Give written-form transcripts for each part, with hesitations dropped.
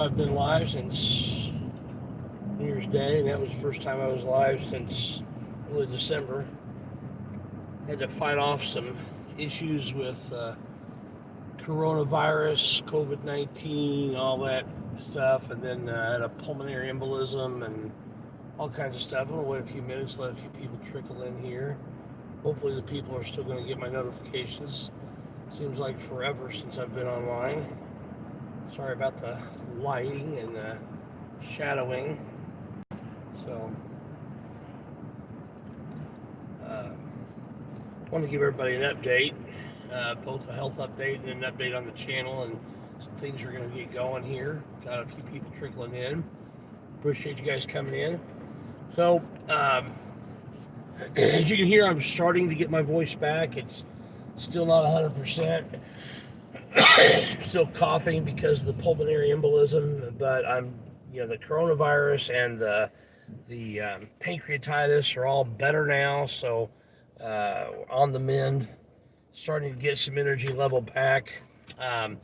I've been live since New Year's Day, and that was the first time I was live since early December. Had to fight off some issues with coronavirus, COVID 19, all that stuff, and then had a pulmonary embolism and all kinds of stuff. I'm going to wait a few minutes, let a few people trickle in here. Hopefully, the people are still going to get my notifications. Seems like forever since I've been online. Sorry about the lighting and shadowing. So, I want to give everybody an update, both a health update and an update on the channel, and some things are going to get going here. Got a few people trickling in. Appreciate you guys coming in. So, as you can hear, I'm starting to get my voice back. It's still not 100%. Still coughing because of the pulmonary embolism, but the coronavirus and the pancreatitis are all better now. So on the mend, starting to get some energy level back. I'm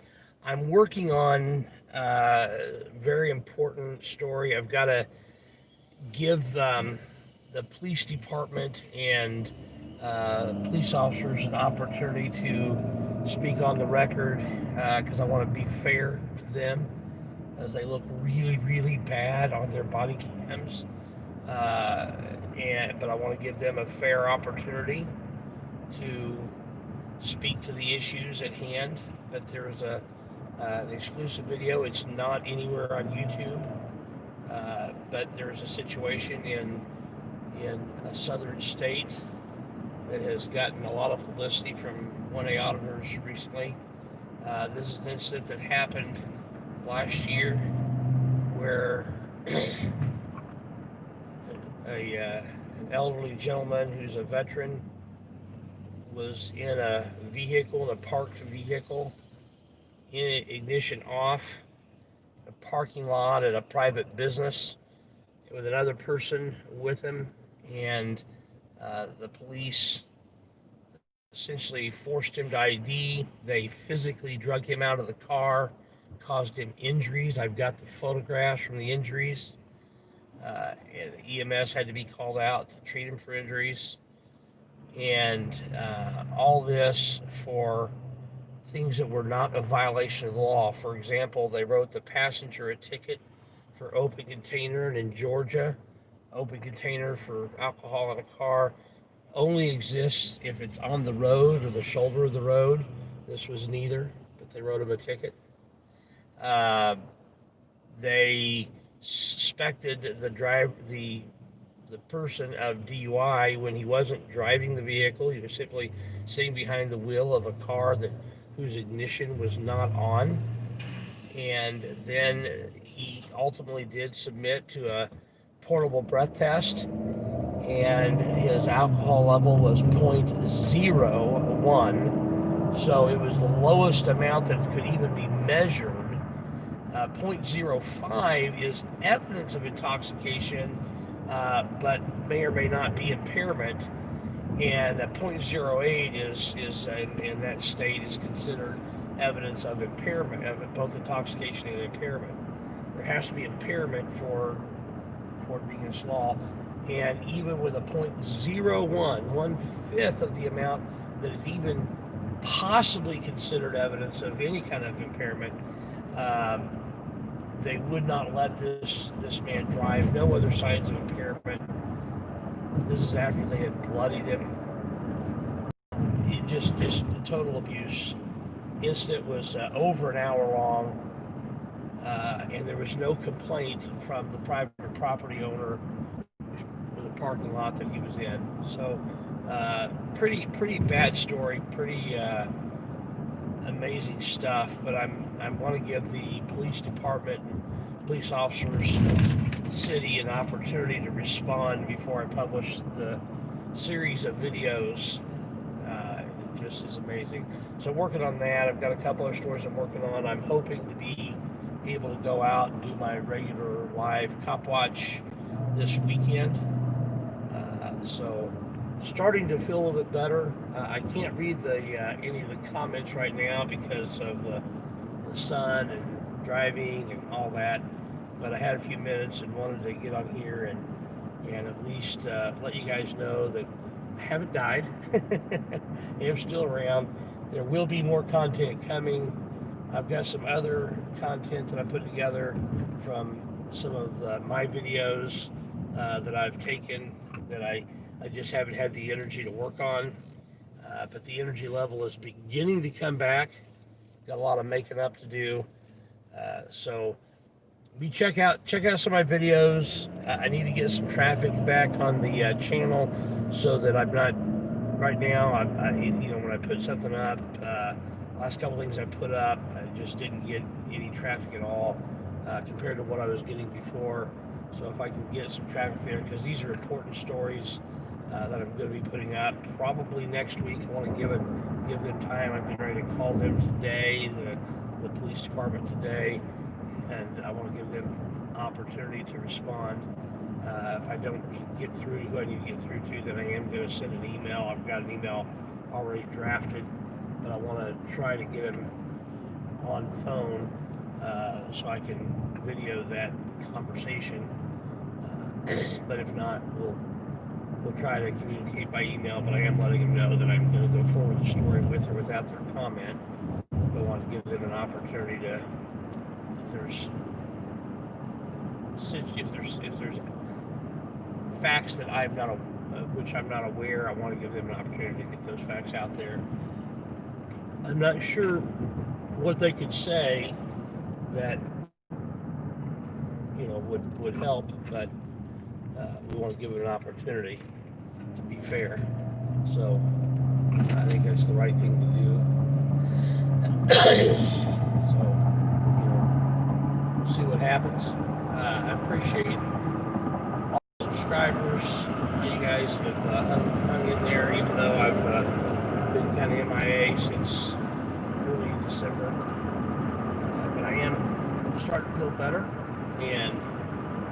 working on a very important story. I've got to give the police department and police officers an opportunity to speak on the record because I want to be fair to them as they look really, really bad on their body cams. But I want to give them a fair opportunity to speak to the issues at hand. But there's an exclusive video. It's not anywhere on YouTube. But there's a situation in a southern state that has gotten a lot of publicity from 1A auditors recently. This is an incident that happened last year where an elderly gentleman who's a veteran was in a parked vehicle, ignition off, a parking lot at a private business with another person with him, and the police essentially forced him to ID. They physically drug him out of the car, caused him injuries. I've got the photographs from the injuries. And EMS had to be called out to treat him for injuries. And all this for things that were not a violation of the law. For example, they wrote the passenger a ticket for open container, and in Georgia, open container for alcohol in a car only exists if it's on the road or the shoulder of the road. This was neither, but they wrote him a ticket. They suspected the person of DUI when he wasn't driving the vehicle. He was simply sitting behind the wheel of a car whose ignition was not on. And then he ultimately did submit to a portable breath test, and his alcohol level was 0.01, so it was the lowest amount that could even be measured. 0.05 is evidence of intoxication, but may or may not be impairment, and 0.08 is in that state is considered evidence of impairment, of both intoxication and impairment. There has to be impairment for it being against law. And even with a 0.01, 1/5 of the amount that is even possibly considered evidence of any kind of impairment, they would not let this man drive. No other signs of impairment. This is after they had bloodied him. Just total abuse. Incident was over an hour long, and there was no complaint from the private property owner with the parking lot that he was in. So pretty bad story, pretty amazing stuff. But I want to give the police department and police officers, city, an opportunity to respond before I publish the series of videos. It just is amazing. So working on that. I've got a couple of stories I'm working on. I'm hoping to be able to go out and do my regular live cop watch this weekend. So starting to feel a little bit better. I can't read any of the comments right now because of the sun and driving and all that. But I had a few minutes and wanted to get on here and at least let you guys know that I haven't died. I am still around. There will be more content coming. I've got some other content that I put together from some of my videos that I've taken that I just haven't had the energy to work on. But the energy level is beginning to come back. Got a lot of making up to do. So check out some of my videos. I need to get some traffic back on the channel so that I'm not right now. When I put something up, last couple things I put up, I just didn't get any traffic at all compared to what I was getting before. So if I can get some traffic there, because these are important stories that I'm going to be putting up probably next week. I want to give them time. I've been ready to call them today, the police department today, and I want to give them opportunity to respond. If I don't get through to who I need to get through to, then I am going to send an email. I've got an email already drafted, but I want to try to get him on phone so I can video that conversation. But if not, we'll try to communicate by email. But I am letting them know that I'm going to go forward the story with or without their comment. I want to give them an opportunity to, if there's facts that which I'm not aware, I want to give them an opportunity to get those facts out there. I'm not sure what they could say that would help, but we want to give them an opportunity to be fair. So I think that's the right thing to do. So we'll see what happens. I appreciate all the subscribers. You guys have hung in there, even though I've been kind of MIA since early December. But I am starting to feel better, and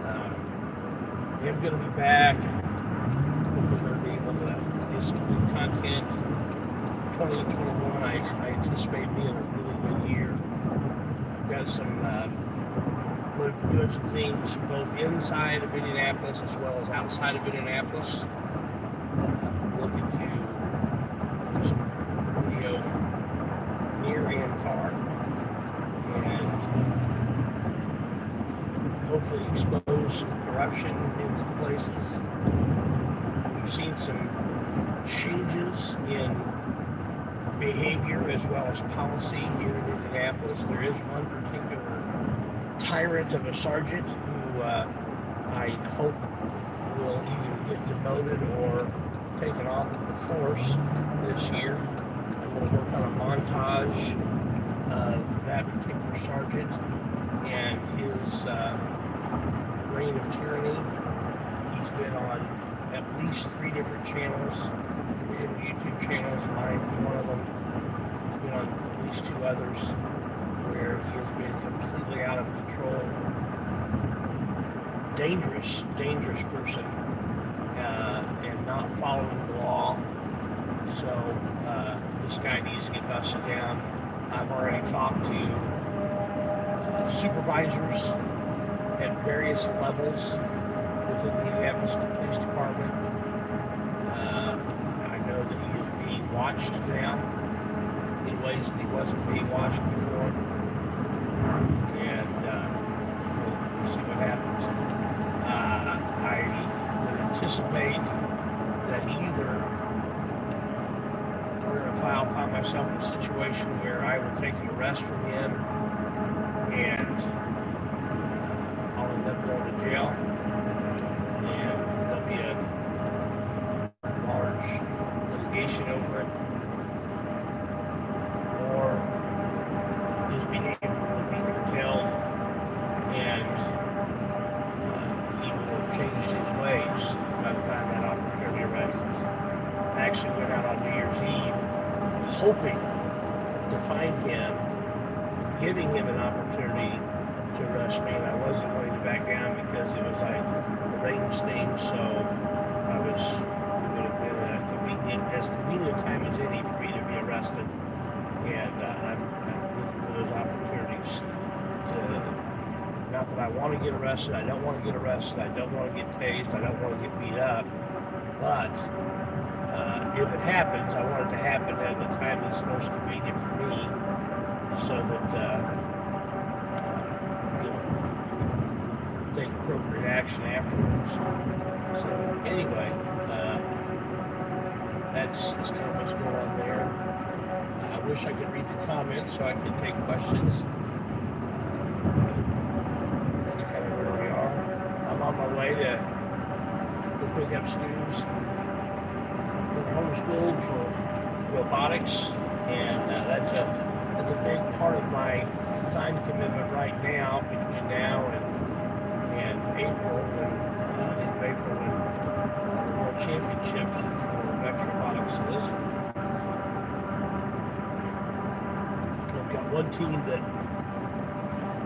I am going to be back. Hopefully going to be able to do some good content. 2021, I anticipate being a really good year. I've got some, we're doing some things both inside of Indianapolis as well as outside of Indianapolis. Looking to do some video near and far, and hopefully expose some corruption in some places. We've seen some changes in behavior as well as policy here in Indianapolis. There is one particular tyrant of a sergeant who I hope will either get demoted or taken off of the force this year. I'm going to work on a montage of that particular sergeant and his reign of tyranny. He's been on at least 3 different channels, 3 different YouTube channels. Mine is one of them. He's been on at least 2 others where he has been completely out of control. Dangerous person, and not following the law. So this guy needs to get busted down. I've already talked to supervisors at various levels within the Indianapolis Police Department. I know that he is being watched now in ways that he wasn't being watched before, and we'll see what happens. I would anticipate that either we're going to find myself in a situation where I will take an arrest from him and I'll end up going to jail, and there'll be a large litigation over it, or his behavior will be curtailed and he will have changed his ways by the time that opportunity arises. I actually went out on New Year's Eve hoping to find him, giving him an opportunity to arrest me, and I wasn't going to back down because it was like arranged things, so it would have been as convenient a time as any for me to be arrested, and I'm looking for those opportunities to not that I want to get arrested. I don't want to get arrested. I don't want to get tased. I don't want to get beat up. But if it happens, I want it to happen at the time that's most convenient for me, so that you know, take appropriate action afterwards. So anyway, that's kind of what's going on there. I wish I could read the comments so I could take questions. That's kind of where we are. I'm on my way to go pick up students. We're homeschooled for robotics, and that's a big part of my time commitment right now, between now and April, when end of April, when the World Championships for Vex Robotics is. I've got one team that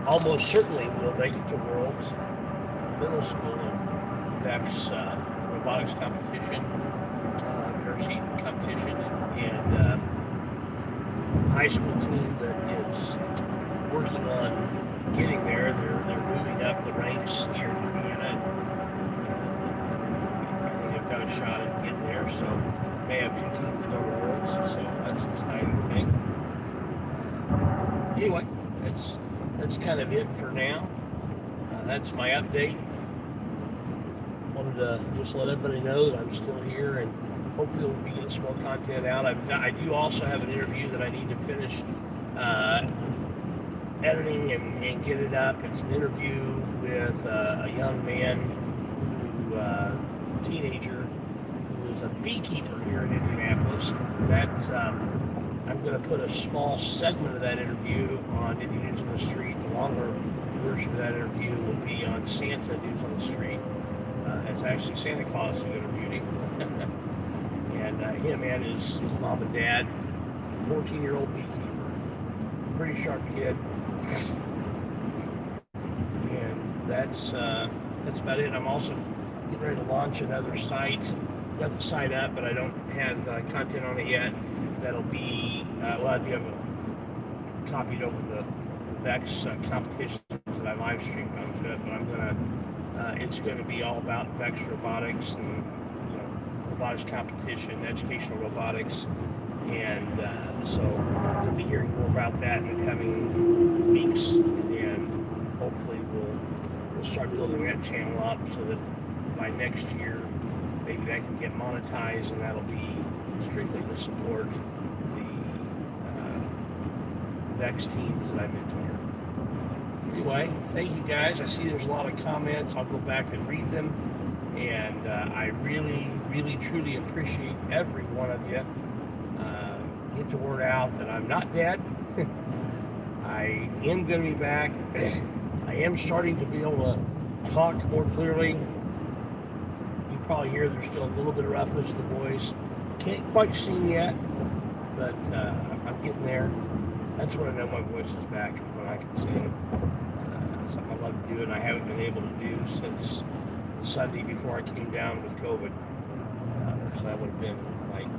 almost certainly will make it to Worlds for middle school and Vex robotics competition, varsity competition, and high school team that is working on getting there. They're moving up the ranks here in Indiana, and I think they've got a shot at getting there. So may have two teams go to Worlds, so that's an exciting thing. Anyway, that's kind of it for now. That's my update. Wanted to just let everybody know that I'm still here, and hopefully we'll be getting some more content out. I do also have an interview that I need to finish editing and get it up. It's an interview with a young man teenager who is a beekeeper here in Indianapolis. That's I'm going to put a small segment of that interview on Indian News on the Street. The longer version of that interview will be on Santa News on the Street. It's actually Santa Claus who interviewed him. And him and his mom and dad, 14-year-old beekeeper, pretty sharp kid. And that's about it. I'm also getting ready to launch another site. Got the site up, but I don't have content on it yet. That'll be I do have a copied over the Vex competitions that I live streamed onto it, but I'm gonna it's going to be all about Vex robotics and robotics competition, educational robotics, and so you'll be hearing more about that in the coming weeks, and hopefully we'll start building that channel up so that by next year maybe that can get monetized, and that'll be strictly to support the Vex teams that I mentor. Anyway, thank you guys. I see there's a lot of comments. I'll go back and read them. And I really, really, truly appreciate every one of you. Get the word out that I'm not dead. I am going to be back. I am starting to be able to talk more clearly. You probably hear there's still a little bit of roughness in the voice. Can't quite sing yet, but I'm getting there. That's when I know my voice is back, when I can sing. Something I love to do, and I haven't been able to do since the Sunday before I came down with COVID. So that would have been like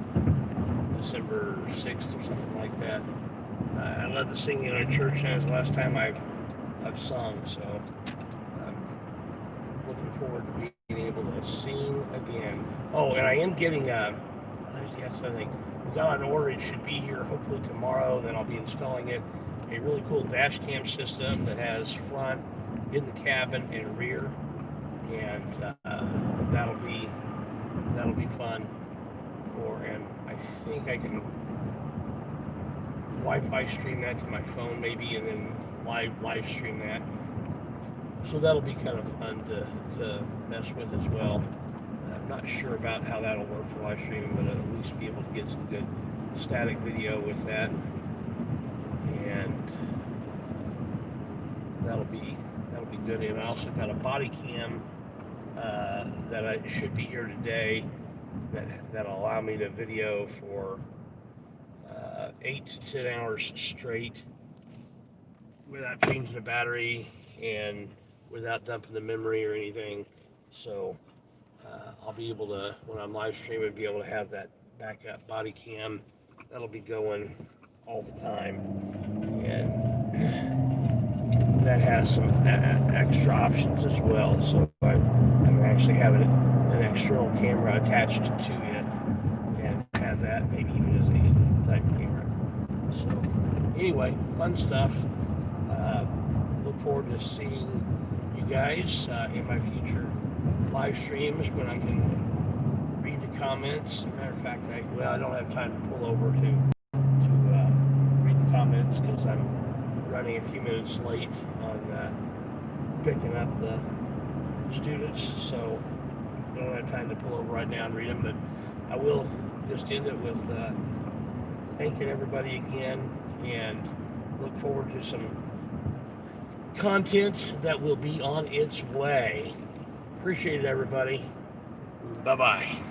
December 6th or something like that. I love the singing in a church, and it's the last time I've sung, so I'm looking forward to being able to sing again. Oh, and I am getting that's another thing. We got an order. It should be here hopefully tomorrow. Then I'll be installing it. A really cool dash cam system that has front, in the cabin, and rear, and that'll be fun and I think I can Wi-Fi stream that to my phone maybe, and then live stream that. So that'll be kind of fun to mess with as well. I'm not sure about how that'll work for live streaming, but I'll at least be able to get some good static video with that. And that'll be good. And I also got a body cam that I should be here today that'll allow me to video for 8 to 10 hours straight without changing the battery and without dumping the memory or anything. So I'll be able to, when I'm live streaming, be able to have that backup body cam that'll be going all the time. And that has some extra options as well. So I'm actually having an external camera attached to it, and have that maybe even as a hidden type camera. So anyway, fun stuff. Look forward to seeing you guys in my future live streams when I can read the comments. As a matter of fact, I don't have time to pull over to read the comments because I'm running a few minutes late on picking up the students, so I don't have time to pull over right now and read them, but I will just end it with thanking everybody again, and look forward to some content that will be on its way. Appreciate it, everybody. Bye-bye.